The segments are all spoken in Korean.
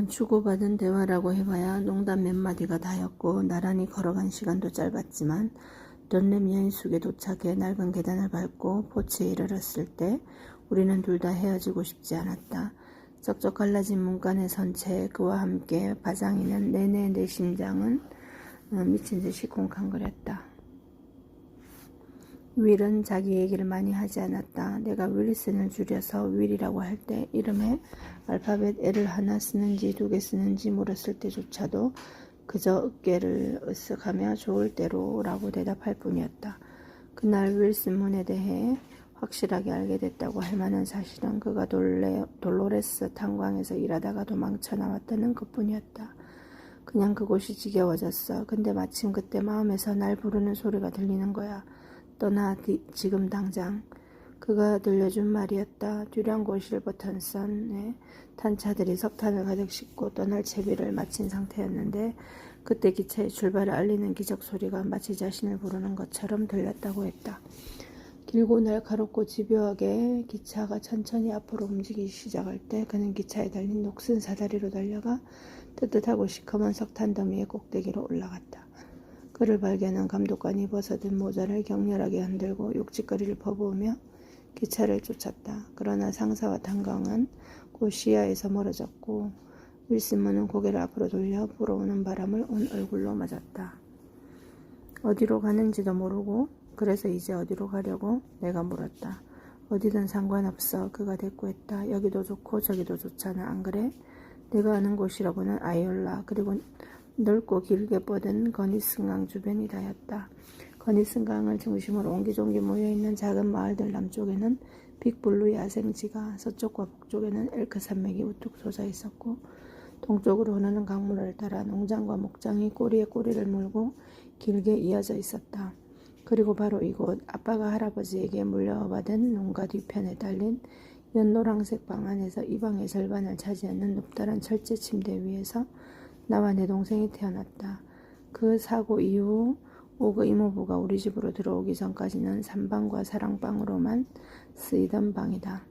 주고받은 대화라고 해봐야 농담 몇 마디가 다였고 나란히 걸어간 시간도 짧았지만 던랩 여인숙에 도착해 낡은 계단을 밟고 포치에 이르렀을 때 우리는 둘 다 헤어지고 싶지 않았다. 쩍쩍 갈라진 문간에 선 채 그와 함께 바장이는 내내 내 심장은 미친 듯이 쿵쾅거렸다. 윌은 자기 얘기를 많이 하지 않았다. 내가 윌슨을 줄여서 윌이라고 할 때 이름에 알파벳 L을 하나 쓰는지 두 개 쓰는지 물었을 때조차도 그저 어깨를 으쓱하며 좋을 대로 라고 대답할 뿐이었다. 그날 윌슨문에 대해 확실하게 알게 됐다고 할 만한 사실은 그가 돌로레스 탄광에서 일하다가 도망쳐 나왔다는 것뿐이었다. 그냥 그곳이 지겨워졌어. 근데 마침 그때 마음에서 날 부르는 소리가 들리는 거야. 떠나 지금 당장. 그가 들려준 말이었다. 듀랑고 실버턴선에 탄 차들이 석탄을 가득 싣고 떠날 채비를 마친 상태였는데 그때 기차의 출발을 알리는 기적 소리가 마치 자신을 부르는 것처럼 들렸다고 했다. 길고 날카롭고 집요하게 기차가 천천히 앞으로 움직이기 시작할 때 그는 기차에 달린 녹슨 사다리로 달려가 뜨뜻하고 시커먼 석탄 더미의 꼭대기로 올라갔다. 그를 발견한 감독관이 벗어든 모자를 격렬하게 흔들고 욕짓거리를 퍼부으며 기차를 쫓았다. 그러나 상사와 탄광은 곧 시야에서 멀어졌고 윌슨문은 고개를 앞으로 돌려 불어오는 바람을 온 얼굴로 맞았다. 어디로 가는지도 모르고 그래서 이제 어디로 가려고? 내가 물었다. 어디든 상관없어. 그가 대꾸했다. 여기도 좋고 저기도 좋잖아. 안 그래? 내가 아는 곳이라고는 아이올라 그리고 넓고 길게 뻗은 거니슨강 주변이 다였다. 거니슨강을 중심으로 옹기종기 모여있는 작은 마을들 남쪽에는 빅블루 야생지가 서쪽과 북쪽에는 엘크 산맥이 우뚝 솟아 있었고 동쪽으로 흐르는 강물을 따라 농장과 목장이 꼬리에 꼬리를 물고 길게 이어져 있었다. 그리고 바로 이곳 아빠가 할아버지에게 물려받은 농가 뒤편에 딸린 연노랑색 방 안에서 이 방의 절반을 차지하는 높다란 철제 침대 위에서 나와 내 동생이 태어났다. 그 사고 이후 오그 이모부가 우리 집으로 들어오기 전까지는 산방과 사랑방으로만 쓰이던 방이다.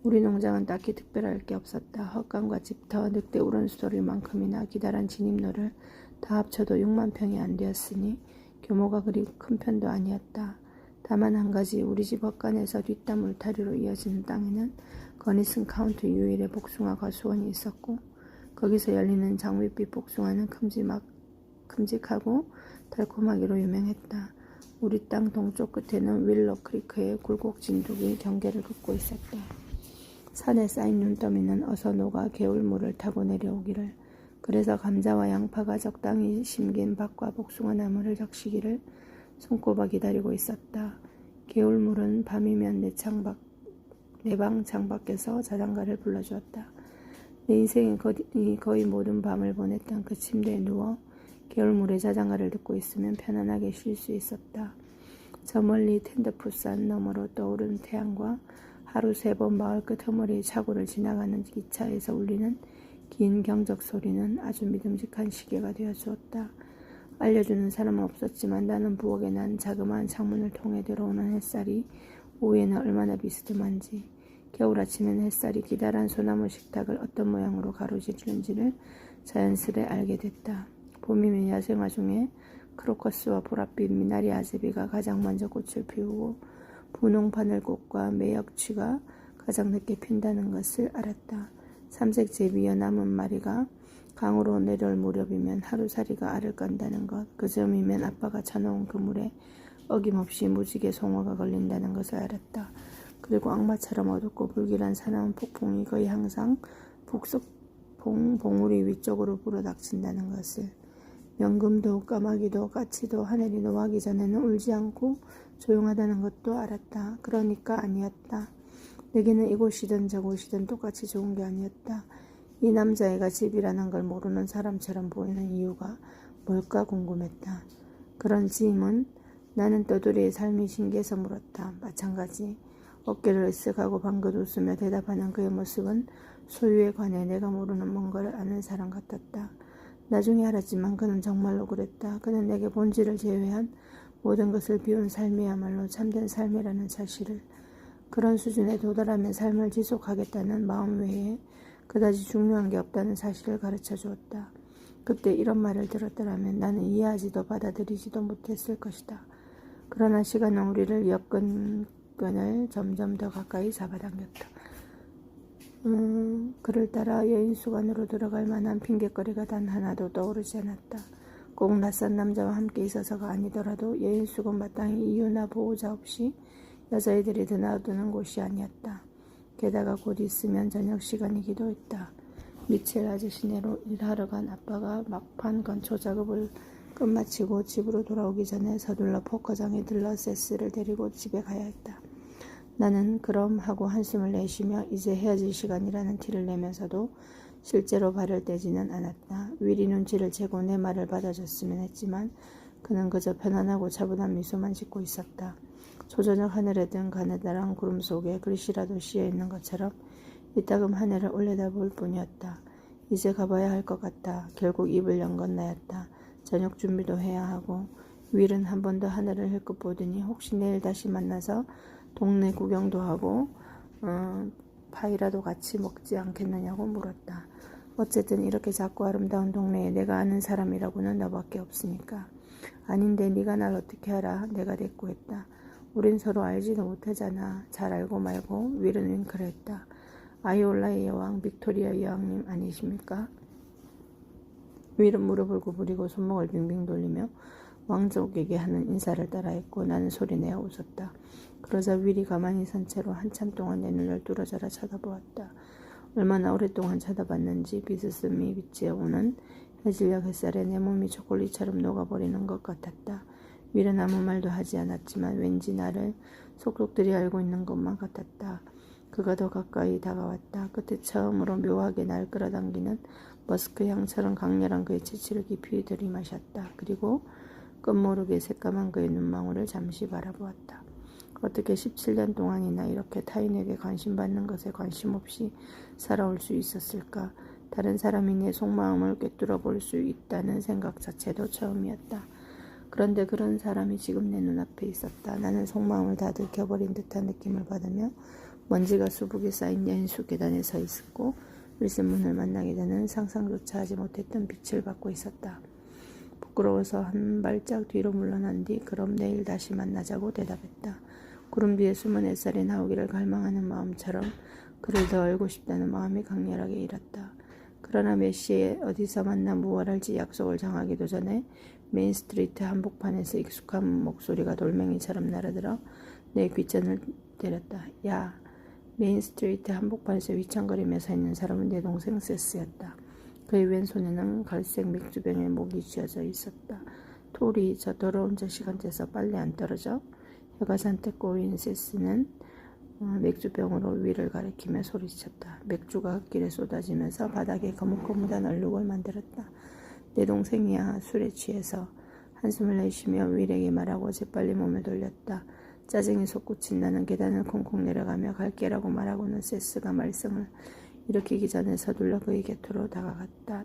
우리 농장은 딱히 특별할 게 없었다. 헛간과 집터, 늑대 울음소리만큼이나 기다란 진입로를 다 합쳐도 6만 평이 안 되었으니 규모가 그리 큰 편도 아니었다. 다만 한 가지 우리 집 헛간에서 뒷담 울타리로 이어지는 땅에는 거니슨 카운티 유일의 복숭아 과수원이 있었고 거기서 열리는 장밋빛 복숭아는 큼직하고 달콤하기로 유명했다. 우리 땅 동쪽 끝에는 윌로 크리크의 굴곡 진둑이 경계를 긋고 있었다. 산에 쌓인 눈더미는 어서 녹아 개울물을 타고 내려오기를 그래서 감자와 양파가 적당히 심긴 밭과 복숭아 나무를 적시기를 손꼽아 기다리고 있었다. 개울물은 밤이면 내 방 창밖에서 자장가를 불러주었다. 내 인생의 거의 모든 밤을 보냈던 그 침대에 누워 개울물의 자장가를 듣고 있으면 편안하게 쉴 수 있었다. 저 멀리 텐더풋산 너머로 떠오른 태양과 하루 3번 마을 끝 허물의 차고를 지나가는 기차에서 울리는 긴 경적 소리는 아주 믿음직한 시계가 되어주었다. 알려주는 사람은 없었지만 나는 부엌에 난 자그마한 창문을 통해 들어오는 햇살이 오후에는 얼마나 비스듬한지 겨울 아침엔 햇살이 기다란 소나무 식탁을 어떤 모양으로 가로지르는지를 자연스레 알게 됐다. 봄이면 야생화 중에 크로커스와 보랏빛 미나리 아제비가 가장 먼저 꽃을 피우고 분홍 바늘꽃과 매역취가 가장 늦게 핀다는 것을 알았다. 삼색 제비여 남은 마리가 강으로 내려올 무렵이면 하루살이가 알을 깐다는 것, 그 즈음이면 아빠가 쳐놓은 그물에 어김없이 무지개 송어가 걸린다는 것을 알았다. 그리고 악마처럼 어둡고 불길한 사나운 폭풍이 거의 항상 북석봉 봉우리 위쪽으로 불어닥친다는 것을 명금도 까마귀도 까치도 하늘이 노하기 전에는 울지 않고 조용하다는 것도 알았다. 그러니까 아니었다. 내게는 이곳이든 저곳이든 똑같이 좋은 게 아니었다. 이 남자애가 집이라는 걸 모르는 사람처럼 보이는 이유가 뭘까 궁금했다. 그런 짐은 나는 떠돌이의 삶이 신기해서 물었다. 마찬가지. 어깨를 으쓱하고 방긋 웃으며 대답하는 그의 모습은 소유에 관해 내가 모르는 뭔가를 아는 사람 같았다. 나중에 알았지만 그는 정말로 그랬다. 그는 내게 본질을 제외한 모든 것을 비운 삶이야말로 참된 삶이라는 사실을 그런 수준에 도달하면 삶을 지속하겠다는 마음 외에 그다지 중요한 게 없다는 사실을 가르쳐 주었다. 그때 이런 말을 들었더라면 나는 이해하지도 받아들이지도 못했을 것이다. 그러나 시간은 우리를 역근근을 점점 더 가까이 잡아당겼다. 그를 따라 여인수관으로 들어갈 만한 핑곗거리가 단 하나도 떠오르지 않았다. 꼭 낯선 남자와 함께 있어서가 아니더라도 여인수관 마땅히 이유나 보호자 없이 여자애들이 드나드는 곳이 아니었다. 게다가 곧 있으면 저녁 시간이기도 했다. 미첼 아저씨네로 일하러 간 아빠가 막판 건초 작업을 끝마치고 집으로 돌아오기 전에 서둘러 포커장에 들러 세스를 데리고 집에 가야 했다. 나는 그럼 하고 한숨을 내쉬며 이제 헤어질 시간이라는 티를 내면서도 실제로 발을 떼지는 않았다. 윌이 눈치를 채고 내 말을 받아줬으면 했지만 그는 그저 편안하고 차분한 미소만 짓고 있었다. 초저녁 하늘에 든 가느다란 구름 속에 글씨라도 씌어있는 것처럼 이따금 하늘을 올려다볼 뿐이었다. 이제 가봐야 할 것 같다. 결국 입을 연 건 나였다. 저녁 준비도 해야 하고 윌은 한 번 더 하늘을 힐끗 보더니 혹시 내일 다시 만나서 동네 구경도 하고 파이라도 같이 먹지 않겠느냐고 물었다. 어쨌든 이렇게 작고 아름다운 동네에 내가 아는 사람이라고는 너밖에 없으니까. 아닌데 네가 날 어떻게 알아? 내가 대꾸했다. 우린 서로 알지도 못하잖아. 잘 알고 말고. 윌은 윙크를 했다. 아이올라의 여왕 빅토리아 여왕님 아니십니까? 윌은 무릎을 구부리고 손목을 빙빙 돌리며 왕족에게 하는 인사를 따라했고 나는 소리내어 웃었다. 그러자 윌이 가만히 선 채로 한참 동안 내 눈을 뚫어져라 쳐다보았다. 얼마나 오랫동안 쳐다봤는지 비스듬히 비치어오는 해질녘 햇살에 내 몸이 초콜릿처럼 녹아버리는 것 같았다. 윌은 아무 말도 하지 않았지만 왠지 나를 속속들이 알고 있는 것만 같았다. 그가 더 가까이 다가왔다. 그때 처음으로 묘하게 날 끌어당기는 머스크 향처럼 강렬한 그의 체취를 깊이 들이마셨다. 그리고 끝모르게 새까만 그의 눈망울을 잠시 바라보았다. 어떻게 17년 동안이나 이렇게 타인에게 관심받는 것에 관심 없이 살아올 수 있었을까? 다른 사람이 내 속마음을 꿰뚫어 볼 수 있다는 생각 자체도 처음이었다. 그런데 그런 사람이 지금 내 눈앞에 있었다. 나는 속마음을 다 들켜버린 듯한 느낌을 받으며 먼지가 수북이 쌓인 연수 계단에 서 있었고 윌슨문을 만나게 되는 상상조차 하지 못했던 빛을 받고 있었다. 부끄러워서 한 발짝 뒤로 물러난 뒤 그럼 내일 다시 만나자고 대답했다. 구름 뒤에 숨은 햇살이 나오기를 갈망하는 마음처럼 그를 더 알고 싶다는 마음이 강렬하게 일었다. 그러나 몇 시에 어디서 만나 무엇 할지 약속을 정하기도 전에 메인스트리트 한복판에서 익숙한 목소리가 돌멩이처럼 날아들어 내 귓전을 때렸다. 야! 메인스트리트 한복판에서 휘청거리며 서 있는 사람은 내 동생 세스였다. 그의 왼손에는 갈색 맥주병에 목이 쥐어져 있었다. 토리, 저 더러운 저 시간대에서 빨래 안 떨어져? 혀가 잔뜩 꼬인 세스는 맥주병으로 위를 가리키며 소리쳤다. 맥주가 흙길에 쏟아지면서 바닥에 거뭇거뭇한 얼룩을 만들었다. 내 동생이야. 술에 취해서. 한숨을 내쉬며 윌에게 말하고 재빨리 몸을 돌렸다. 짜증이 솟구친 나는 계단을 콩콩 내려가며 갈게라고 말하고는 세스가 말썽을 일으키기 전에 서둘러 그의 곁으로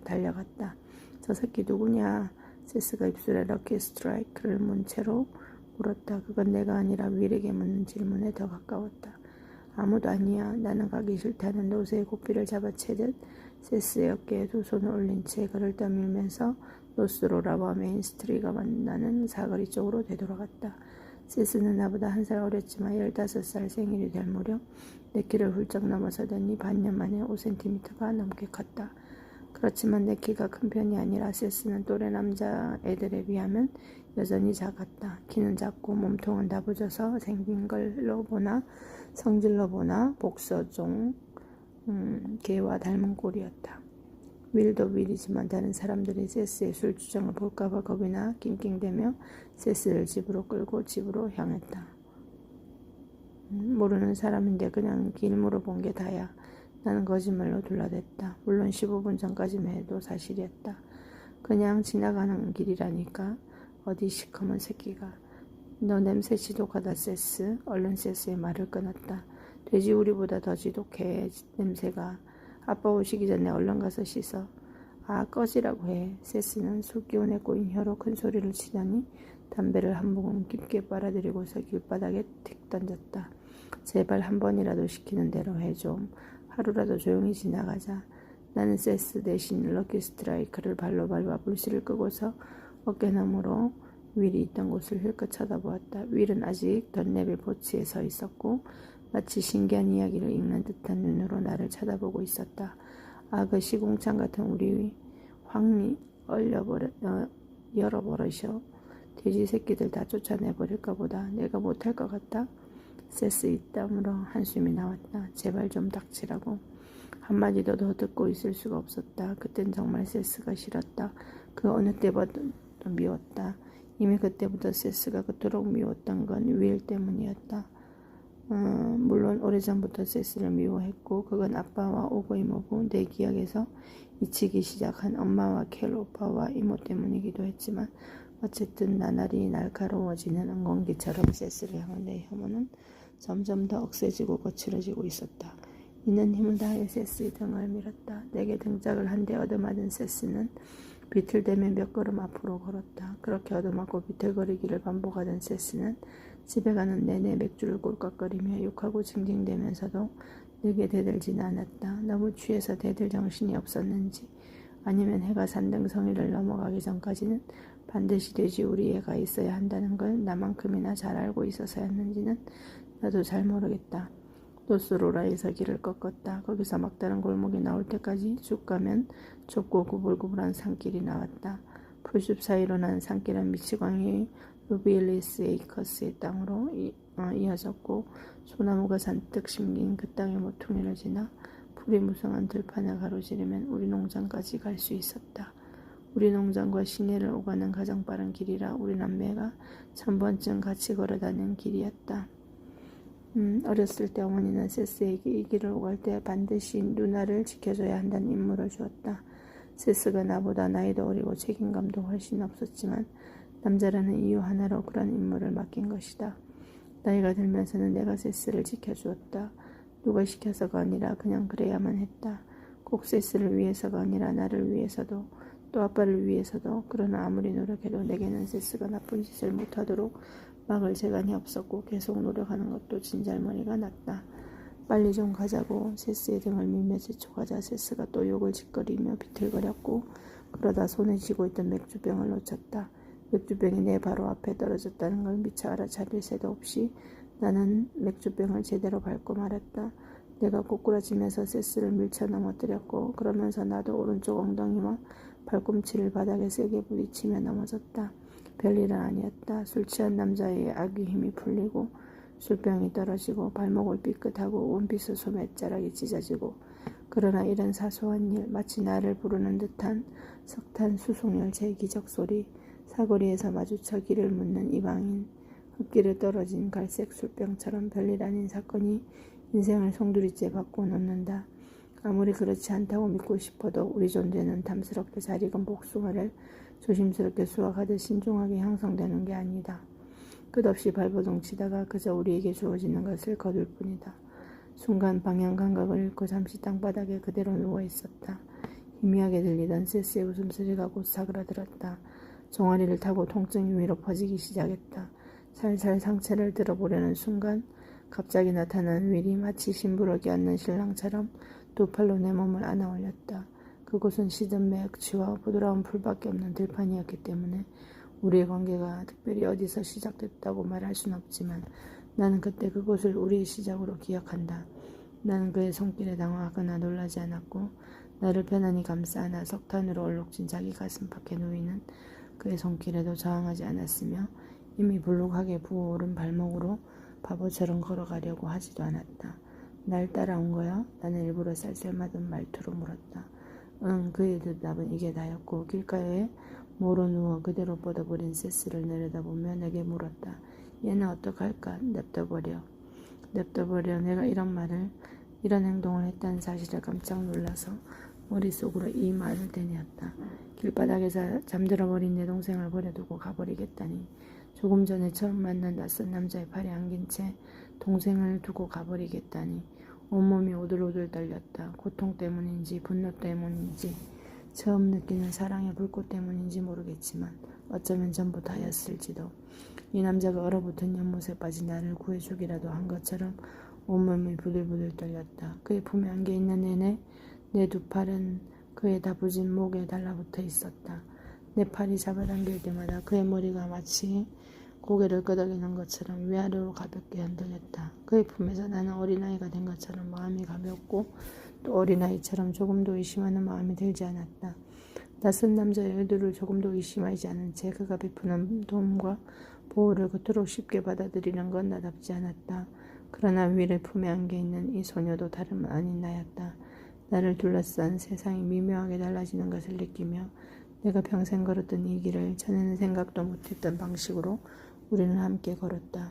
달려갔다. 저 새끼 누구냐? 세스가 입술에 럭키 스트라이크를 문 채로 물었다. 그건 내가 아니라 윌에게 묻는 질문에 더 가까웠다. 아무도 아니야. 나는 가기 싫다는 노새의 고삐를 잡아채듯 세스의 어깨에 두 손을 올린 채 그를 떠밀면서 노스로라와 메인스트리트가 만나는 사거리 쪽으로 되돌아갔다. 세스는 나보다 한 살 어렸지만 15살 생일이 될 무렵 내 키를 훌쩍 넘어서더니 반년 만에 5cm가 넘게 컸다. 그렇지만 내 키가 큰 편이 아니라 세스는 또래 남자애들에 비하면 여전히 작았다. 키는 작고 몸통은 다부져서 생긴 걸로 보나 성질로 보나 복서종 개와 닮은 꼴이었다. 윌도 윌이지만 다른 사람들이 세스의 술 주정을 볼까봐 겁이나 낑낑대며 세스를 집으로 끌고 집으로 향했다. 모르는 사람인데 그냥 길 물어본 게 다야. 나는 거짓말로 둘러댔다. 물론 15분 전까지만 해도 사실이었다. 그냥 지나가는 길이라니까. 어디 시커먼 새끼가. 너 냄새 지독하다 세스. 얼른 세스의 말을 끊었다. 돼지우리보다 더 지독해 냄새가. 아빠 오시기 전에 얼른 가서 씻어. 아 꺼지라고 해. 세스는 술기운에 꼬인 혀로 큰 소리를 치더니 담배를 한 모금 깊게 빨아들이고서 길바닥에 틱 던졌다. 제발 한 번이라도 시키는 대로 해 좀. 하루라도 조용히 지나가자. 나는 세스 대신 럭키 스트라이크를 발로 밟아 불씨를 끄고서 어깨너머로 윌이 있던 곳을 힐끗 쳐다보았다. 윌은 아직 덧내빌 포치에 서 있었고 마치 신기한 이야기를 읽는 듯한 눈으로 나를 쳐다보고 있었다. 아, 그 시궁창 같은 우리 황리 열어버리셔. 돼지 새끼들 다 쫓아내버릴까 보다. 내가 못할 것 같다. 세스 입담으로 한숨이 나왔다. 제발 좀 닥치라고. 한마디도 더 듣고 있을 수가 없었다. 그땐 정말 세스가 싫었다. 그 어느 때보다도 미웠다. 이미 그때부터 세스가 그토록 미웠던 건 윌 때문이었다. 물론 오래전부터 세스를 미워했고 그건 아빠와 오고 이모부 내 기억에서 잊히기 시작한 엄마와 켈 오빠와 이모 때문이기도 했지만 어쨌든 나날이 날카로워지는 응공기처럼 세스를 향한 내 혐오는 점점 더 억세지고 거칠어지고 있었다. 이는 힘을 다해 세스의 등을 밀었다. 내게 등짝을 한 대 얻어맞은 세스는 비틀대며 몇 걸음 앞으로 걸었다. 그렇게 얻어맞고 비틀거리기를 반복하던 세스는 집에 가는 내내 맥주를 꼴깍거리며 욕하고 징징대면서도 내게 대들지는 않았다. 너무 취해서 대들 정신이 없었는지 아니면 해가 산등성이를 넘어가기 전까지는 반드시 돼지 우리 애가 있어야 한다는 걸 나만큼이나 잘 알고 있어서였는지는 나도 잘 모르겠다. 노스로라에서 길을 꺾었다. 거기서 막다른 골목이 나올 때까지 쭉 가면 좁고 구불구불한 산길이 나왔다. 풀숲 사이로 난 산길은 미치광이 루빌리스 에이커스의 땅으로 이어졌고 소나무가 잔뜩 심긴 그 땅의 모퉁이를 지나 풀이 무성한 들판을 가로지르면 우리 농장까지 갈 수 있었다. 우리 농장과 시내를 오가는 가장 빠른 길이라 우리 남매가 1000번쯤 같이 걸어다닌 길이었다. 어렸을 때 어머니는 세스에게 이 길을 오갈 때 반드시 누나를 지켜줘야 한다는 임무를 주었다. 세스가 나보다 나이도 어리고 책임감도 훨씬 없었지만 남자라는 이유 하나로 그런 임무를 맡긴 것이다. 나이가 들면서는 내가 세스를 지켜주었다. 누가 시켜서가 아니라 그냥 그래야만 했다. 꼭 세스를 위해서가 아니라 나를 위해서도 또 아빠를 위해서도. 그러나 아무리 노력해도 내게는 세스가 나쁜 짓을 못하도록 막을 재간이 없었고 계속 노력하는 것도 진잘머리가 났다. 빨리 좀 가자고 세스의 등을 밀며 제쳐가자 세스가 또 욕을 짓거리며 비틀거렸고 그러다 손에 쥐고 있던 맥주병을 놓쳤다. 맥주병이 내 바로 앞에 떨어졌다는 걸 미처 알아차릴 새도 없이 나는 맥주병을 제대로 밟고 말았다. 내가 꼬꾸라지면서 세스를 밀쳐 넘어뜨렸고 그러면서 나도 오른쪽 엉덩이와 발꿈치를 바닥에 세게 부딪히며 넘어졌다. 별일은 아니었다. 술 취한 남자의 악의 힘이 풀리고 술병이 떨어지고 발목을 삐끗하고 원피스 소매 자락이 찢어지고 그러나 이런 사소한 일 마치 나를 부르는 듯한 석탄 수송열차의 기적 소리 사거리에서 마주쳐 길을 묻는 이방인 흙길에 떨어진 갈색 술병처럼 별일 아닌 사건이 인생을 송두리째 바꿔놓는다. 아무리 그렇지 않다고 믿고 싶어도 우리 존재는 탐스럽게 잘 익은 복숭아를 조심스럽게 수확하듯 신중하게 형성되는 게 아니다. 끝없이 발버둥치다가 그저 우리에게 주어지는 것을 거둘 뿐이다. 순간 방향 감각을 잃고 잠시 땅바닥에 그대로 누워있었다. 희미하게 들리던 세스의 웃음소리가 곧 사그라들었다. 종아리를 타고 통증이 위로 퍼지기 시작했다. 살살 상체를 들어보려는 순간 갑자기 나타난 윌이 마치 심부러기 얹는 신랑처럼 두 팔로 내 몸을 안아 올렸다. 그곳은 시든 맥주와 부드러운 풀밖에 없는 들판이었기 때문에 우리의 관계가 특별히 어디서 시작됐다고 말할 순 없지만 나는 그때 그곳을 우리의 시작으로 기억한다. 나는 그의 손길에 당황하거나 놀라지 않았고 나를 편안히 감싸 안아 석탄으로 얼룩진 자기 가슴팍에 누이는 그의 손길에도 저항하지 않았으며 이미 불룩하게 부어오른 발목으로 바보처럼 걸어가려고 하지도 않았다. 날 따라온 거야? 나는 일부러 쌀쌀맞은 말투로 물었다. 응, 그의 대답은 이게 다였고 길가에 모로 누워 그대로 뻗어버린 세스를 내려다보며 내게 물었다. 얘는 어떡할까? 냅둬버려. 내가 이런 행동을 했다는 사실에 깜짝 놀라서 머릿속으로 이 말을 되뇌었다. 길바닥에서 잠들어버린 내 동생을 버려두고 가버리겠다니. 조금 전에 처음 만난 낯선 남자의 팔에 안긴 채 동생을 두고 가버리겠다니. 온몸이 오들오들 떨렸다. 고통 때문인지 분노 때문인지 처음 느끼는 사랑의 불꽃 때문인지 모르겠지만 어쩌면 전부 다였을지도. 이 남자가 얼어붙은 연못에 빠진 나를 구해주기라도 한 것처럼 온몸이 부들부들 떨렸다. 그의 품에 안겨있는 내내 내 두 팔은 그의 다부진 목에 달라붙어 있었다. 내 팔이 잡아당길 때마다 그의 머리가 마치 고개를 끄덕이는 것처럼 위아래로 가볍게 흔들렸다. 그의 품에서 나는 어린아이가 된 것처럼 마음이 가볍고 또 어린아이처럼 조금도 의심하는 마음이 들지 않았다. 낯선 남자의 의도를 조금도 의심하지 않은 채 그가 베푸는 도움과 보호를 그토록 쉽게 받아들이는 건 나답지 않았다. 그러나 위를 품에 안겨 있는 이 소녀도 다름 아닌 나였다. 나를 둘러싼 세상이 미묘하게 달라지는 것을 느끼며 내가 평생 걸었던 이 길을 전에는 생각도 못했던 방식으로 우리는 함께 걸었다.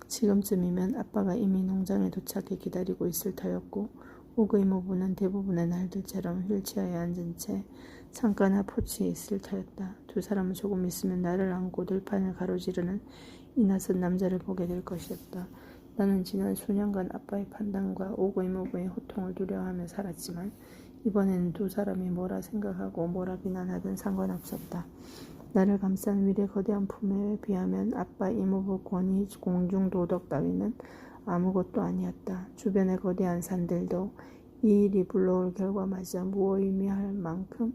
지금쯤이면 아빠가 이미 농장에 도착해 기다리고 있을 터였고 오그 이모부는 대부분의 날들처럼 휠체어에 앉은 채 창가나 포치에 있을 터였다. 두 사람은 조금 있으면 나를 안고 들판을 가로지르는 이 낯선 남자를 보게 될 것이었다. 나는 지난 수년간 아빠의 판단과 오그 이모부의 호통을 두려워하며 살았지만 이번에는 두 사람이 뭐라 생각하고 뭐라 비난하든 상관없었다. 나를 감싼 윌의 거대한 품에 비하면 아빠 이모부 권위 공중 도덕 따위는 아무것도 아니었다. 주변의 거대한 산들도 이 일이 불러올 결과마저 무의미할 만큼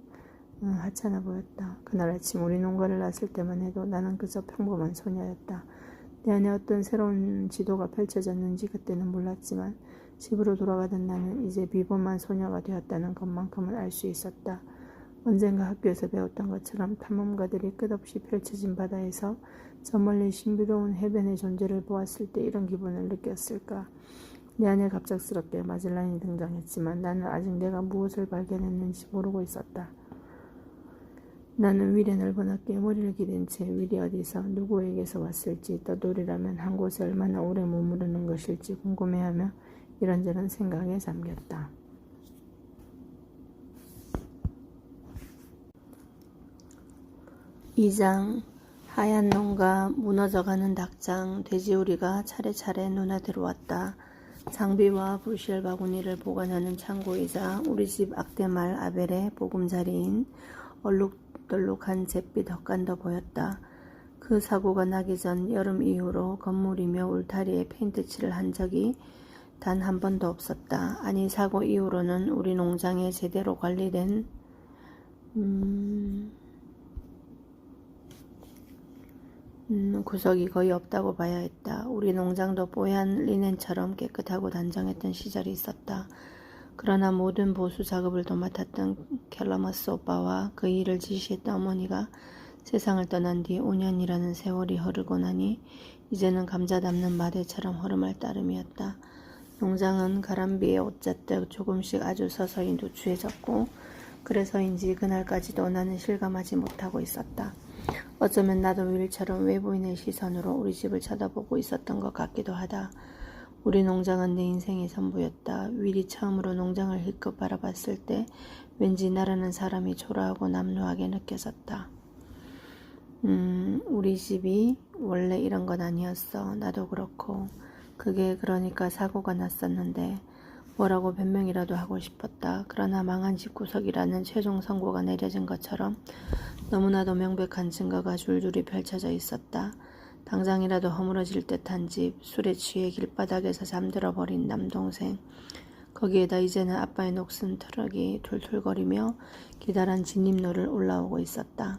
하찮아 보였다. 그날 아침 우리 농가를 나설 때만 해도 나는 그저 평범한 소녀였다. 내 안에 어떤 새로운 지도가 펼쳐졌는지 그때는 몰랐지만 집으로 돌아가던 나는 이제 비범한 소녀가 되었다는 것만큼은 알 수 있었다. 언젠가 학교에서 배웠던 것처럼 탐험가들이 끝없이 펼쳐진 바다에서 저 멀리 신비로운 해변의 존재를 보았을 때 이런 기분을 느꼈을까. 내 안에 갑작스럽게 마젤란이 등장했지만 나는 아직 내가 무엇을 발견했는지 모르고 있었다. 나는 윌의 넓은 어깨에 머리를 기댄 채 윌이 어디서 누구에게서 왔을지 떠돌이라면 한 곳에 얼마나 오래 머무르는 것일지 궁금해하며 이런저런 생각에 잠겼다. 2장 하얀 농가, 무너져가는 닭장, 돼지우리가 차례차례 눈에 들어왔다. 장비와 부실 바구니를 보관하는 창고이자 우리 집 악대말 아벨의 보금자리인 얼룩덜룩한 잿빛 헛간도 보였다. 그 사고가 나기 전 여름 이후로 건물이며 울타리에 페인트칠을 한 적이 단 한 번도 없었다. 아니 사고 이후로는 우리 농장에 제대로 관리된 구석이 거의 없다고 봐야 했다. 우리 농장도 뽀얀 리넨처럼 깨끗하고 단정했던 시절이 있었다. 그러나 모든 보수 작업을 도맡았던 캘러머스 오빠와 그 일을 지시했던 어머니가 세상을 떠난 뒤 5년이라는 세월이 흐르고 나니 이제는 감자 담는 마대처럼 흐름할 따름이었다. 농장은 가람비에 옷 젖듯 조금씩 아주 서서히 누추해졌고 그래서인지 그날까지도 나는 실감하지 못하고 있었다. 어쩌면 나도 윌처럼 외부인의 시선으로 우리 집을 쳐다보고 있었던 것 같기도 하다. 우리 농장은 내 인생의 전부였다. 윌이 처음으로 농장을 힐끗 바라봤을 때 왠지 나라는 사람이 초라하고 남루하게 느껴졌다. 우리 집이 원래 이런 건 아니었어. 나도 그렇고. 그게 그러니까 사고가 났었는데 뭐라고 변명이라도 하고 싶었다. 그러나 망한 집구석이라는 최종 선고가 내려진 것처럼 너무나도 명백한 증거가 줄줄이 펼쳐져 있었다. 당장이라도 허물어질 듯한 집, 술에 취해 길바닥에서 잠들어 버린 남동생, 거기에다 이제는 아빠의 녹슨 트럭이 툴툴거리며 기다란 진입로를 올라오고 있었다.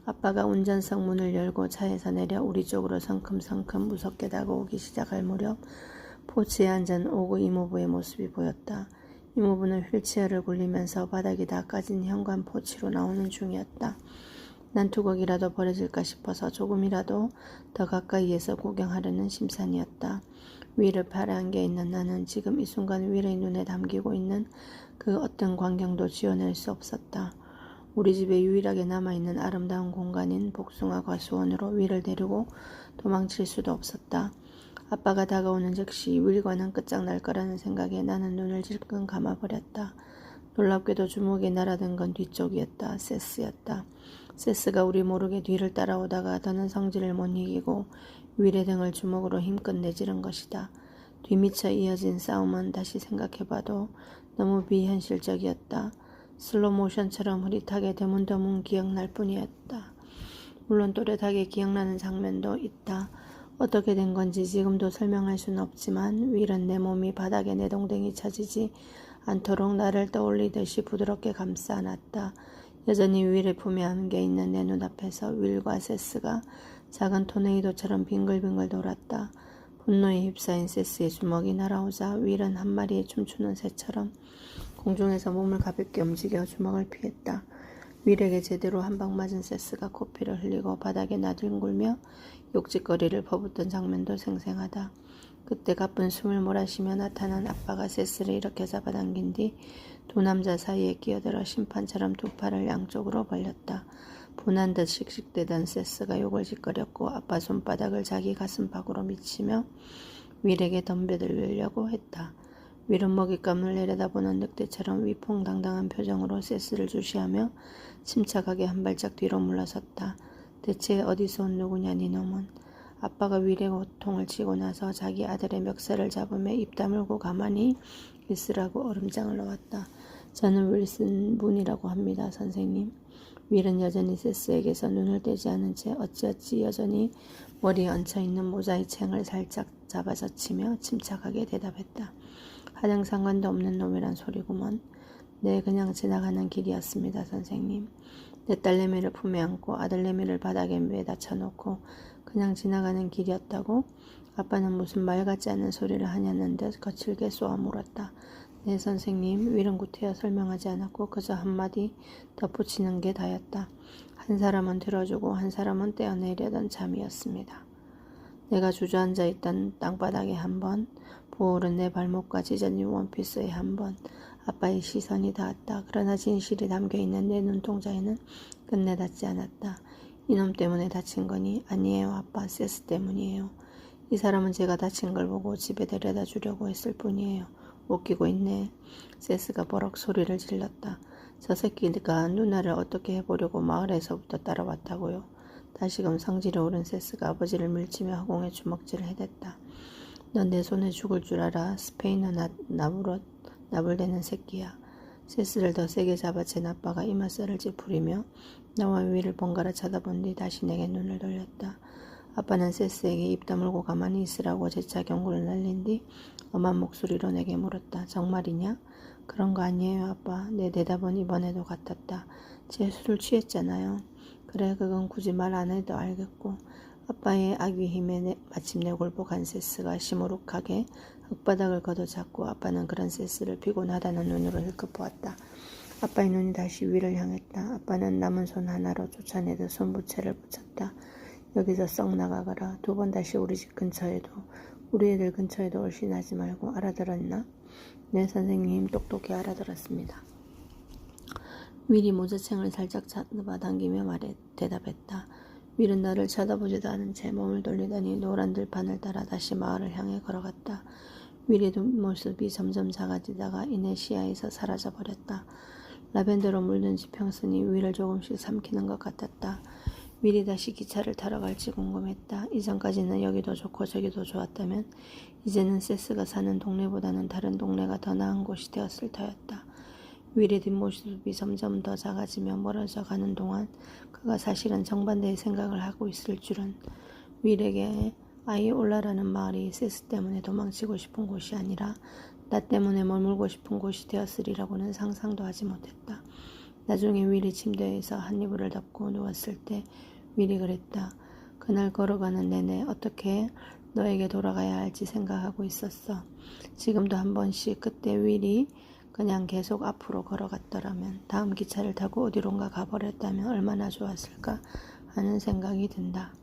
아빠가 운전석 문을 열고 차에서 내려 우리 쪽으로 성큼성큼 무섭게 다가오기 시작할 무렵 포치에 앉은 오그 이모부의 모습이 보였다. 이모부는 휠체어를 굴리면서 바닥이 다 까진 현관 포치로 나오는 중이었다. 난 투걱이라도 버려질까 싶어서 조금이라도 더 가까이에서 구경하려는 심산이었다. 윌을 팔에 안겨있는 나는 지금 이 순간 윌의 눈에 담기고 있는 그 어떤 광경도 지어낼 수 없었다. 우리 집에 유일하게 남아있는 아름다운 공간인 복숭아 과수원으로 윌을 데리고 도망칠 수도 없었다. 아빠가 다가오는 즉시 윌과는 끝장날 거라는 생각에 나는 눈을 질끈 감아버렸다. 놀랍게도 주먹에 날아든 건 뒤쪽이었다. 세스였다. 세스가 우리 모르게 뒤를 따라오다가 더는 성질을 못 이기고 윌의 등을 주먹으로 힘껏 내지른 것이다. 뒤미쳐 이어진 싸움은 다시 생각해봐도 너무 비현실적이었다. 슬로모션처럼 흐릿하게 드문드문 기억날 뿐이었다. 물론 또렷하게 기억나는 장면도 있다. 어떻게 된 건지 지금도 설명할 수는 없지만 윌은 내 몸이 바닥에 내동댕이 쳐지지 않도록 나를 떠올리듯이 부드럽게 감싸 안았다. 여전히 윌의 품에 안겨 있는 내 눈앞에서 윌과 세스가 작은 토네이도처럼 빙글빙글 돌았다. 분노에 휩싸인 세스의 주먹이 날아오자 윌은 한 마리의 춤추는 새처럼 공중에서 몸을 가볍게 움직여 주먹을 피했다. 윌에게 제대로 한 방 맞은 세스가 코피를 흘리고 바닥에 나뒹굴며 욕짓거리를 퍼붓던 장면도 생생하다. 그때 가쁜 숨을 몰아쉬며 나타난 아빠가 세스를 일으켜 잡아당긴 뒤 두 남자 사이에 끼어들어 심판처럼 두 팔을 양쪽으로 벌렸다. 분한 듯 씩씩대던 세스가 욕을 짓거렸고 아빠 손바닥을 자기 가슴팍으로 미치며 윌에게 덤벼들려고 했다. 윌은 먹잇감을 내려다보는 늑대처럼 위풍당당한 표정으로 세스를 주시하며 침착하게 한 발짝 뒤로 물러섰다. 대체 어디서 온 누구냐 니 놈은. 아빠가 윌의 고통을 치고 나서 자기 아들의 멱살을 잡으며 입 다물고 가만히 있으라고 얼음장을 놓았다. 저는 윌슨 문이라고 합니다, 선생님. 윌은 여전히 세스에게서 눈을 떼지 않은 채 어찌어찌 여전히 머리에 얹혀있는 모자의 챙을 살짝 잡아젖히며 침착하게 대답했다. 하등 상관도 없는 놈이란 소리구먼. 네, 그냥 지나가는 길이었습니다, 선생님. 내 딸내미를 품에 안고 아들내미를 바닥에 매다 쳐놓고 그냥 지나가는 길이었다고? 아빠는 무슨 말 같지 않은 소리를 하냐는 듯 거칠게 쏘아 물었다. 네, 선생님. 윌은 구태여 설명하지 않았고 그저 한마디 덧붙이는 게 다였다. 한 사람은 들어주고 한 사람은 떼어내려던 참이었습니다. 내가 주저앉아 있던 땅바닥에 한 번, 보울은 내 발목과 지저진 원피스에 한 번, 아빠의 시선이 닿았다. 그러나 진실이 담겨있는 내 눈동자에는 끝내 닿지 않았다. 이놈 때문에 다친 거니? 아니에요, 아빠. 세스 때문이에요. 이 사람은 제가 다친 걸 보고 집에 데려다 주려고 했을 뿐이에요. 웃기고 있네. 세스가 버럭 소리를 질렀다. 저 새끼가 누나를 어떻게 해보려고 마을에서부터 따라왔다고요. 다시금 성질이 오른 세스가 아버지를 밀치며 허공에 주먹질을 해댔다. 넌 내 손에 죽을 줄 알아. 스페인어 나불대는 새끼야. 세스를 더 세게 잡아챈 아빠가 이마살을 찌푸리며 나와 위를 번갈아 쳐다본 뒤 다시 내게 눈을 돌렸다. 아빠는 세스에게 입 다물고 가만히 있으라고 재차 경고를 날린 뒤 엄한 목소리로 내게 물었다. 정말이냐? 그런 거 아니에요, 아빠. 내 대답은 이번에도 같았다. 제 술을 취했잖아요. 그래, 그건 굳이 말 안 해도 알겠고. 아빠의 악의 힘에 마침내 굴복한 세스가 시무룩하게 흙바닥을 걷어잡고 아빠는 그런 세스를 피곤하다는 눈으로 힐끗 보았다. 아빠의 눈이 다시 위를 향했다. 아빠는 남은 손 하나로 쫓아내듯 손부채를 붙였다. 여기서 썩 나가거라. 두 번 다시 우리 집 근처에도 우리 애들 근처에도 얼씬하지 말고. 알아들었나? 네, 선생님. 똑똑히 알아들었습니다. 윌이 모자챙을 살짝 잡아당기며 대답했다. 윌은 나를 쳐다보지도 않은 채 몸을 돌리더니 노란 들판을 따라 다시 마을을 향해 걸어갔다. 윌의 모습이 점점 작아지다가 이내 시야에서 사라져버렸다. 라벤더로 물든 지평선이 윌을 조금씩 삼키는 것 같았다. 윌이 다시 기차를 타러 갈지 궁금했다. 이전까지는 여기도 좋고 저기도 좋았다면 이제는 세스가 사는 동네보다는 다른 동네가 더 나은 곳이 되었을 터였다. 윌의 뒷모습이 점점 더 작아지며 멀어져 가는 동안 그가 사실은 정반대의 생각을 하고 있을 줄은. 윌에게 아이올라라는 마을이 세스 때문에 도망치고 싶은 곳이 아니라 나 때문에 머물고 싶은 곳이 되었으리라고는 상상도 하지 못했다. 나중에 윌이 침대에서 한 이불을 덮고 누웠을 때 윌이 그랬다. 그날 걸어가는 내내 어떻게 너에게 돌아가야 할지 생각하고 있었어. 지금도 한 번씩 그때 윌이 그냥 계속 앞으로 걸어갔더라면, 다음 기차를 타고 어디론가 가버렸다면 얼마나 좋았을까 하는 생각이 든다.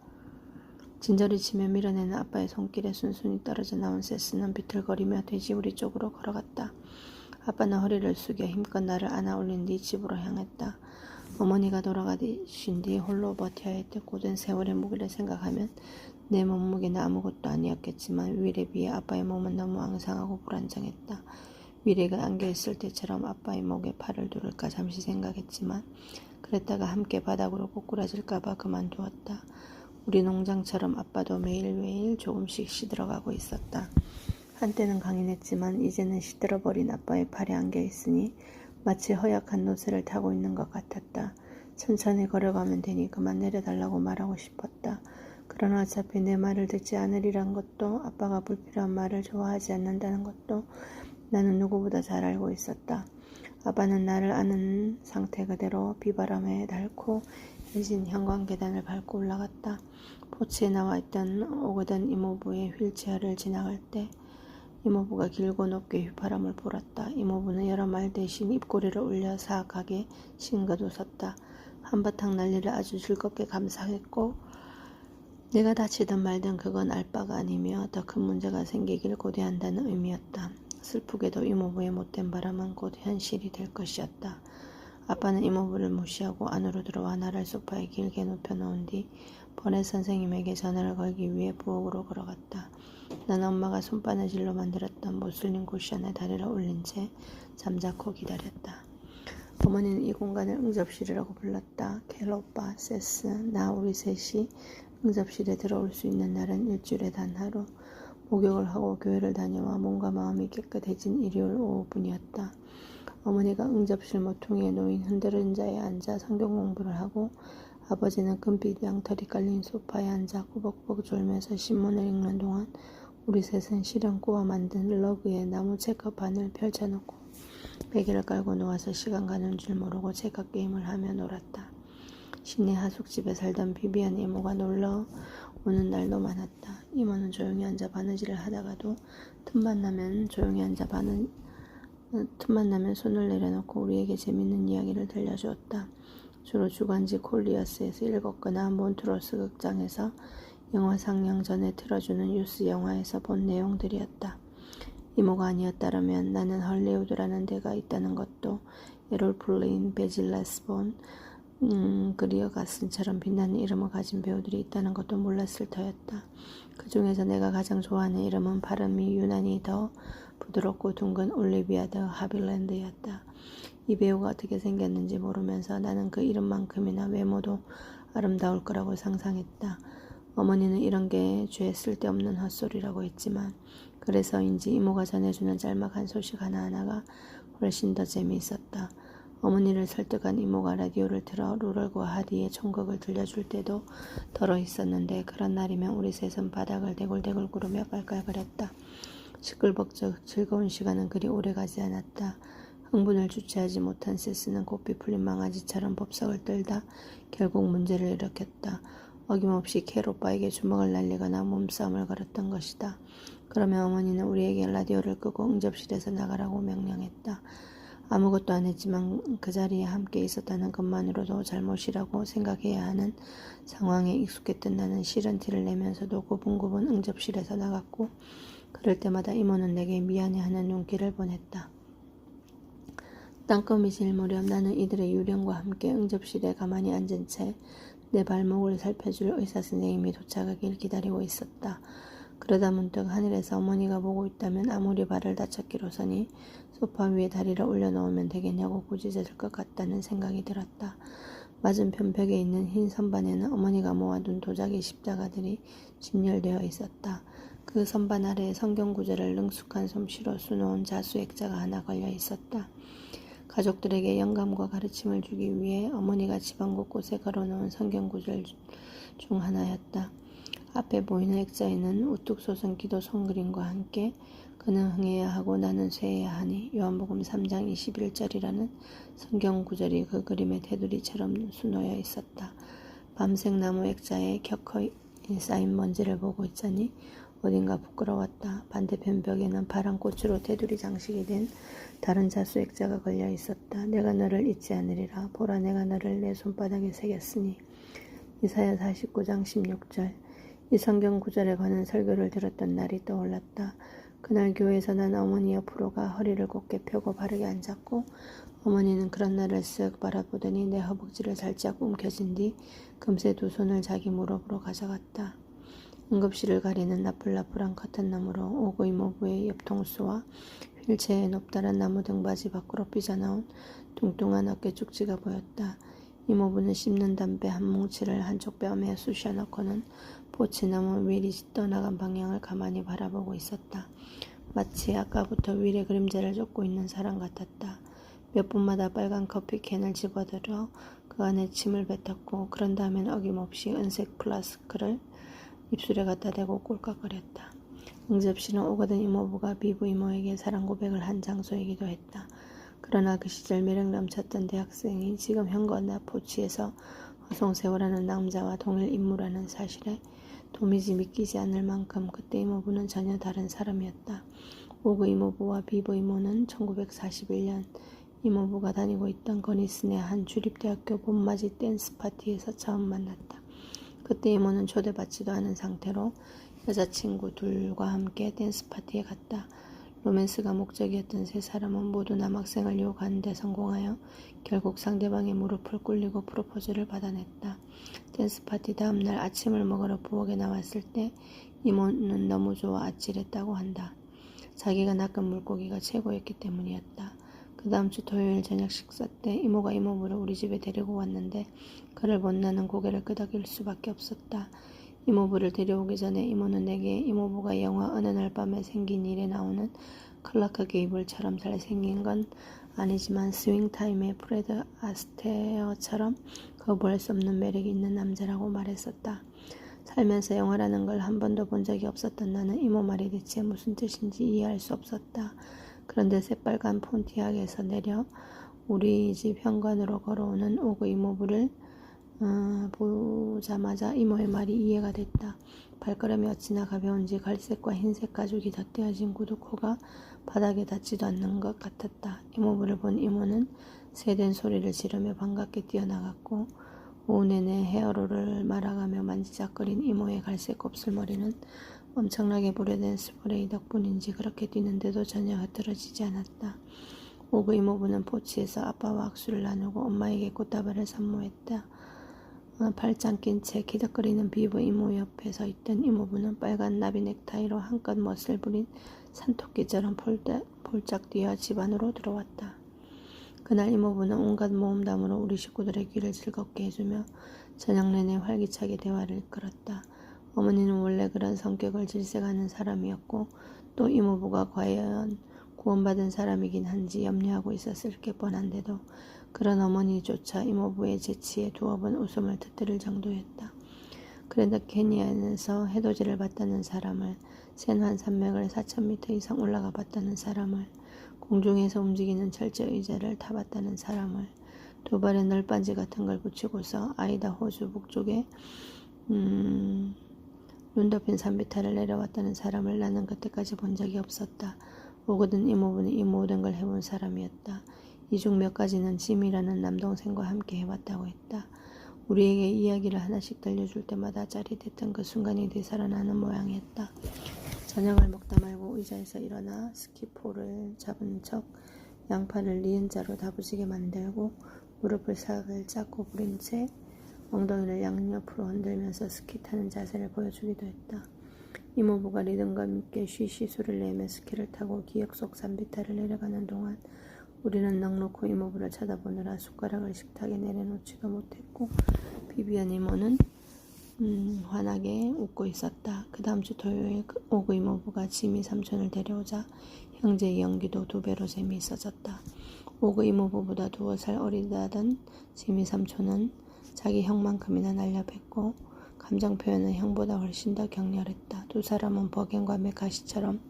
진저리 치며 밀어내는 아빠의 손길에 순순히 떨어져 나온 세스는 비틀거리며 돼지우리 쪽으로 걸어갔다. 아빠는 허리를 숙여 힘껏 나를 안아 올린 뒤 집으로 향했다. 어머니가 돌아가신 뒤 홀로 버텨야 했던 고된 세월의 무게를 생각하면 내 몸무게는 아무것도 아니었겠지만 윌에 비해 아빠의 몸은 너무 앙상하고 불안정했다. 윌에게 안겨있을 때처럼 아빠의 목에 팔을 두를까 잠시 생각했지만 그랬다가 함께 바닥으로 꼬꾸라질까봐 그만두었다. 우리 농장처럼 아빠도 매일매일 조금씩 시들어가고 있었다. 한때는 강인했지만 이제는 시들어버린 아빠의 팔에 안겨있으니 마치 허약한 노새를 타고 있는 것 같았다. 천천히 걸어가면 되니 그만 내려달라고 말하고 싶었다. 그러나 어차피 내 말을 듣지 않으리란 것도, 아빠가 불필요한 말을 좋아하지 않는다는 것도, 나는 누구보다 잘 알고 있었다. 아빠는 나를 아는 상태 그대로 비바람에 닳고 해진 현관 계단을 밟고 올라갔다. 포치에 나와 있던 오거든 이모부의 휠체어를 지나갈 때 이모부가 길고 높게 휘파람을 불었다. 이모부는 여러 말 대신 입꼬리를 올려 사악하게 싱긋 웃었다. 한바탕 난리를 아주 즐겁게 감상했고 내가 다치든 말든 그건 알 바가 아니며 더 큰 문제가 생기길 고대한다는 의미였다. 슬프게도 이모부의 못된 바람은 곧 현실이 될 것이었다. 아빠는 이모부를 무시하고 안으로 들어와 나를 소파에 길게 눕혀놓은 뒤 번외 선생님에게 전화를 걸기 위해 부엌으로 걸어갔다. 난 엄마가 손바느질로 만들었던 모슬린 쿠션에 다리를 올린 채 잠자코 기다렸다. 어머니는 이 공간을 응접실이라고 불렀다. 켈 오빠, 세스, 나 우리 셋이 응접실에 들어올 수 있는 날은 일주일에 단 하루. 목욕을 하고 교회를 다녀와 몸과 마음이 깨끗해진 일요일 오후뿐이었다. 어머니가 응접실 모퉁이에 놓인 흔들은 자에 앉아 성경 공부를 하고 아버지는 금빛 양털이 깔린 소파에 앉아 꾸벅꾸벅 졸면서 신문을 읽는 동안 우리 셋은 실은 꾸어 만든 러그에 나무 체크판을 펼쳐놓고 베개를 깔고 누워서 시간 가는 줄 모르고 체크 게임을 하며 놀았다. 시내 하숙집에 살던 비비안 이모가 놀러 오는 날도 많았다. 이모는 조용히 앉아 바느질을 하다가도 틈만 나면 손을 내려놓고 우리에게 재밌는 이야기를 들려주었다. 주로 주간지 콜리어스에서 읽었거나 몬트로스 극장에서 영화 상영 전에 틀어주는 뉴스 영화에서 본 내용들이었다. 이모가 아니었다라면 나는 헐리우드라는 데가 있다는 것도 에롤 플레인, 베질 레스본, 그리어 가슨처럼 빛나는 이름을 가진 배우들이 있다는 것도 몰랐을 터였다. 그 중에서 내가 가장 좋아하는 이름은 발음이 유난히 더 부드럽고 둥근 올리비아 더 하빌랜드였다. 이 배우가 어떻게 생겼는지 모르면서 나는 그 이름만큼이나 외모도 아름다울 거라고 상상했다. 어머니는 이런 게 죄 쓸데없는 헛소리라고 했지만 그래서인지 이모가 전해주는 짤막한 소식 하나하나가 훨씬 더 재미있었다. 어머니를 설득한 이모가 라디오를 틀어 루럴과 하디의 총극을 들려줄 때도 덜어 있었는데 그런 날이면 우리 셋은 바닥을 대굴대굴 구르며 깔깔거렸다. 시끌벅적 즐거운 시간은 그리 오래가지 않았다. 흥분을 주체하지 못한 세스는 고삐 풀린 망아지처럼 법석을 떨다 결국 문제를 일으켰다. 어김없이 켈 오빠에게 주먹을 날리거나 몸싸움을 걸었던 것이다. 그러면 어머니는 우리에게 라디오를 끄고 응접실에서 나가라고 명령했다. 아무것도 안 했지만 그 자리에 함께 있었다는 것만으로도 잘못이라고 생각해야 하는 상황에 익숙했던 나는 싫은 티를 내면서도 고분고분 응접실에서 나갔고 그럴 때마다 이모는 내게 미안해하는 눈길을 보냈다. 땅거미 질 무렵 나는 이들의 유령과 함께 응접실에 가만히 앉은 채 내 발목을 살펴줄 의사 선생님이 도착하길 기다리고 있었다. 그러다 문득 하늘에서 어머니가 보고 있다면 아무리 발을 다쳤기로서니 소파 위에 다리를 올려놓으면 되겠냐고 꾸짖을 것 같다는 생각이 들었다. 맞은편 벽에 있는 흰 선반에는 어머니가 모아둔 도자기 십자가들이 진열되어 있었다. 그 선반 아래에 성경 구절을 능숙한 솜씨로 수놓은 자수액자가 하나 걸려 있었다. 가족들에게 영감과 가르침을 주기 위해 어머니가 집안 곳곳에 걸어놓은 성경 구절 중 하나였다. 앞에 보이는 액자에는 우뚝 솟은 기도 손그림과 함께 그는 흥해야 하고 나는 쇠해야 하니 요한복음 3장 21절이라는 성경 구절이 그 그림의 테두리처럼 수놓여 있었다. 밤색 나무 액자에 격허 쌓인 먼지를 보고 있자니 어딘가 부끄러웠다. 반대편 벽에는 파란 꽃으로 테두리 장식이 된 다른 자수 액자가 걸려 있었다. 내가 너를 잊지 않으리라. 보라 내가 너를 내 손바닥에 새겼으니. 이사야 49장 16절. 이 성경 구절에 관한 설교를 들었던 날이 떠올랐다. 그날 교회에서 난 어머니 옆으로 가 허리를 곧게 펴고 바르게 앉았고 어머니는 그런 나를 쓱 바라보더니 내 허벅지를 살짝 움켜쥔 뒤 금세 두 손을 자기 무릎으로 가져갔다. 응급실을 가리는 나풀나풀한 커튼너머로 오고 이모부의 옆통수와 휠체어의 높다란 나무 등받이 밖으로 삐져나온 뚱뚱한 어깨 쪽지가 보였다. 이모부는 씹는 담배 한 뭉치를 한쪽 뺨에 쑤셔넣고는 포치나무 윌이 떠나간 방향을 가만히 바라보고 있었다. 마치 아까부터 윌의 그림자를 쫓고 있는 사람 같았다. 몇 분마다 빨간 커피캔을 집어들어 그 안에 침을 뱉었고 그런 다음엔 어김없이 은색 플라스크를 입술에 갖다 대고 꼴깍거렸다. 응접실은 오거든 이모부가 비부 이모에게 사랑 고백을 한 장소이기도 했다. 그러나 그 시절 매력 넘쳤던 대학생이 지금 현거나 포치에서 허송세월하는 남자와 동일 인물이라는 사실에 도무지 믿기지 않을 만큼 그때 이모부는 전혀 다른 사람이었다. 오그 이모부와 비부 이모는 1941년 이모부가 다니고 있던 거니슨의 한 주립대학교 봄맞이 댄스 파티에서 처음 만났다. 그때 이모는 초대받지도 않은 상태로 여자친구 둘과 함께 댄스 파티에 갔다. 로맨스가 목적이었던 세 사람은 모두 남학생을 유혹하는 데 성공하여 결국 상대방의 무릎을 꿇리고 프로포즈를 받아냈다. 댄스 파티 다음날 아침을 먹으러 부엌에 나왔을 때 이모는 너무 좋아 아찔했다고 한다. 자기가 낚은 물고기가 최고였기 때문이었다. 그 다음 주 토요일 저녁 식사 때 이모가 이모부를 우리 집에 데리고 왔는데 그를 본 나는 고개를 끄덕일 수밖에 없었다. 이모부를 데려오기 전에 이모는 내게 이모부가 영화 어느 날 밤에 생긴 일에 나오는 클라크 게이블처럼 잘생긴 건 아니지만 스윙타임의 프레드 아스테어처럼 거부할 수 없는 매력이 있는 남자라고 말했었다. 살면서 영화라는 걸 한 번도 본 적이 없었던 나는 이모 말이 대체 무슨 뜻인지 이해할 수 없었다. 그런데 새빨간 폰티악에서 내려 우리 집 현관으로 걸어오는 오그 이모부를 보자마자 이모의 말이 이해가 됐다. 발걸음이 어찌나 가벼운지 갈색과 흰색 가죽이 덧대어진 구두코가 바닥에 닿지도 않는 것 같았다. 이모부를 본 이모는 새된 소리를 지르며 반갑게 뛰어나갔고 오후 내내 헤어롤을 말아가며 만지작거린 이모의 갈색 곱슬머리는 엄청나게 부려된 스프레이 덕분인지 그렇게 뛰는데도 전혀 흐트러지지 않았다. 오그 이모부는 포치에서 아빠와 악수를 나누고 엄마에게 꽃다발을 선물했다. 팔짱 낀 채 기덕거리는 비부 이모 옆에 서 있던 이모부는 빨간 나비 넥타이로 한껏 멋을 부린 산토끼처럼 폴짝 뛰어 집 안으로 들어왔다. 그날 이모부는 온갖 모험담으로 우리 식구들의 귀를 즐겁게 해주며 저녁 내내 활기차게 대화를 이끌었다. 어머니는 원래 그런 성격을 질색하는 사람이었고 또 이모부가 과연 구원받은 사람이긴 한지 염려하고 있었을 게 뻔한데도 그런 어머니조차 이모부의 재치에 두어 번 웃음을 터뜨릴 정도였다. 그런데 케니아에서 해돋이를 봤다는 사람을, 센환 산맥을 4,000m 이상 올라가 봤다는 사람을, 공중에서 움직이는 철제 의자를 타봤다는 사람을, 두 발에 널빤지 같은 걸 붙이고서 아이다호주 북쪽에 눈 덮인 산비탈을 내려왔다는 사람을 나는 그때까지 본 적이 없었다. 오거든 이모부는 이 모든 걸 해본 사람이었다. 이 중 몇 가지는 짐이라는 남동생과 함께 해왔다고 했다. 우리에게 이야기를 하나씩 들려줄 때마다 짜릿했던 그 순간이 되살아나는 모양이었다. 저녁을 먹다 말고 의자에서 일어나 스키포를 잡은 척 양팔을 니은자로 다부지게 만들고 무릎을 살짝 구부린 채 엉덩이를 양옆으로 흔들면서 스키 타는 자세를 보여주기도 했다. 이모부가 리듬감 있게 쉬쉬 소리를 내며 스키를 타고 기억 속 산비탈을 내려가는 동안 우리는 넋놓고 이모부를 쳐다보느라 숟가락을 식탁에 내려놓지도 못했고 비비안 이모는 환하게 웃고 있었다. 그 다음 주 토요일 오그 이모부가 지미 삼촌을 데려오자 형제의 연기도 2배로 재미있어졌다. 오그 이모부보다 2살 어리다던 지미 삼촌은 자기 형만큼이나 날렵했고 감정 표현은 형보다 훨씬 더 격렬했다. 두 사람은 버겐과 메카시처럼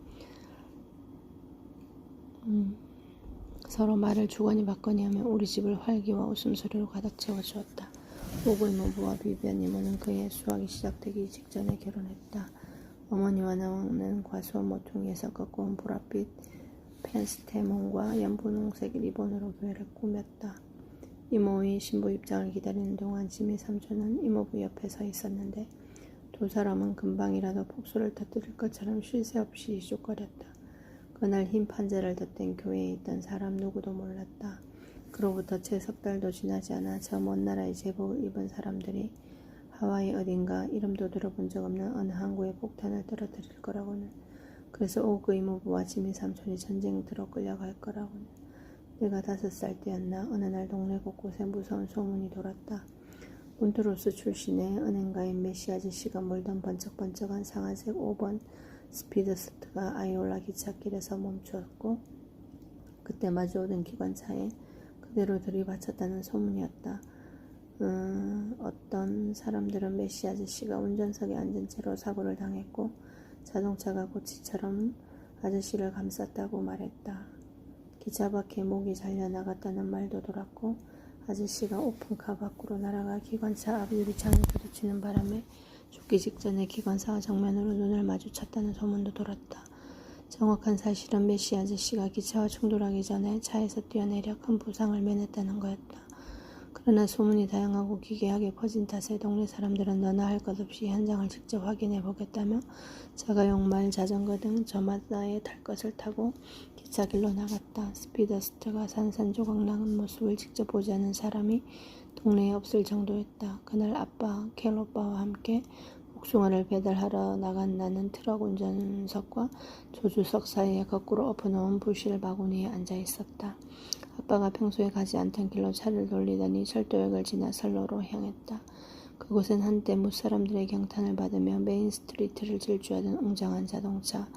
서로 말을 주거니 받거니 하며 우리 집을 활기와 웃음소리로 가득 채워주었다. 오그 이모부와 비비안 이모는 그의 수학이 시작되기 직전에 결혼했다. 어머니와 나는 과수원 모퉁이에서 꺾어온 보랏빛 펜스테몬과 연분홍색 리본으로 교회를 꾸몄다. 이모의 신부 입장을 기다리는 동안 지미 삼촌은 이모부 옆에 서 있었는데 두 사람은 금방이라도 폭소를 터뜨릴 것처럼 쉴 새 없이 쑥거렸다. 그날 흰 판자를 덧댄 교회에 있던 사람 누구도 몰랐다. 그로부터 채 3달도 지나지 않아 저 먼 나라의 제복을 입은 사람들이 하와이 어딘가 이름도 들어본 적 없는 어느 항구에 폭탄을 떨어뜨릴 거라고는, 그래서 오그 이모부와 지미 삼촌이 전쟁터로 끌려갈 거라고는. 내가 5살 때였나 어느 날 동네 곳곳에 무서운 소문이 돌았다. 몬트로스 출신의 은행가인 메시 아저씨가 몰던 번쩍번쩍한 상아색 5번 스피드스트가 아이올라 기찻길에서 멈추었고 그때 마주오던 기관차에 그대로 들이받쳤다는 소문이었다. 어떤 사람들은 메시 아저씨가 운전석에 앉은 채로 사고를 당했고 자동차가 고치처럼 아저씨를 감쌌다고 말했다. 기차 밖에 목이 잘려나갔다는 말도 돌았고 아저씨가 오픈카 밖으로 날아가 기관차 앞 유리창에 부딪히는 바람에 죽기 직전에 기관사와 정면으로 눈을 마주쳤다는 소문도 돌았다. 정확한 사실은 메시 아저씨가 기차와 충돌하기 전에 차에서 뛰어내려 큰 부상을 면했다는 거였다. 그러나 소문이 다양하고 기괴하게 퍼진 탓에 동네 사람들은 너나 할 것 없이 현장을 직접 확인해 보겠다며 자가용 말, 자전거 등 저마다에 탈 것을 타고 기차길로 나갔다. 스피더스터가 산산조각 나는 모습을 직접 보지 않은 사람이 동네에 없을 정도였다. 그날 아빠, 켈 오빠와 함께 복숭아를 배달하러 나간 나는 트럭 운전석과 조주석 사이에 거꾸로 엎어놓은 부실 바구니에 앉아 있었다. 아빠가 평소에 가지 않던 길로 차를 돌리더니 철도역을 지나 선로로 향했다. 그곳은 한때 무사람들의 경탄을 받으며 메인 스트리트를 질주하던 웅장한 자동차,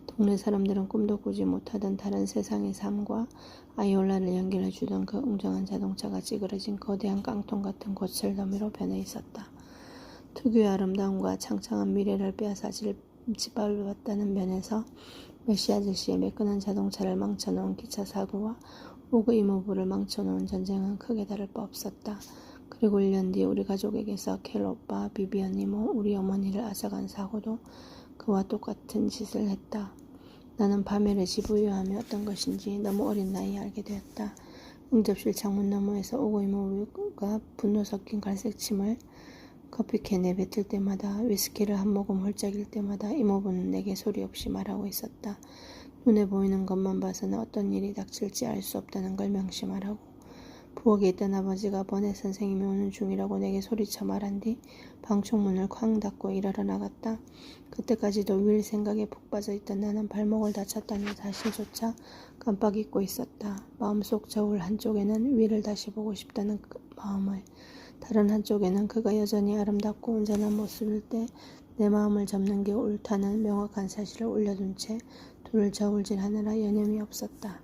동네 사람들은 꿈도 꾸지 못하던 다른 세상의 삶과 아이올라를 연결해주던 그 웅장한 자동차가 찌그러진 거대한 깡통 같은 고철 더미로 변해 있었다. 특유의 아름다움과 창창한 미래를 빼앗아 짓밟았다는 면에서 메시 아저씨의 매끈한 자동차를 망쳐놓은 기차 사고와 오그 이모부를 망쳐놓은 전쟁은 크게 다를 바 없었다. 그리고 1년 뒤 우리 가족에게서 켈 오빠, 비비언 이모, 우리 어머니를 앗아간 사고도 그와 똑같은 짓을 했다. 나는 파멸의 지부유함이 어떤 것인지 너무 어린 나이에 알게 되었다. 응접실 창문 너머에서 오그 이모부가 분노 섞인 갈색 침을 커피캔에 뱉을 때마다, 위스키를 한 모금 홀짝일 때마다 이모부는 내게 소리 없이 말하고 있었다. 눈에 보이는 것만 봐서는 어떤 일이 닥칠지 알 수 없다는 걸 명심하라고. 부엌에 있던 아버지가 버넷 선생님이 오는 중이라고 내게 소리쳐 말한 뒤 방충문을 쾅 닫고 일하러 나갔다. 그때까지도 윌 생각에 푹 빠져있던 나는 발목을 다쳤다는 사실조차 깜빡 잊고 있었다. 마음속 저울 한쪽에는 윌을 다시 보고 싶다는 마음을, 다른 한쪽에는 그가 여전히 아름답고 온전한 모습일 때 내 마음을 접는 게 옳다는 명확한 사실을 올려둔 채 둘을 저울질하느라 여념이 없었다.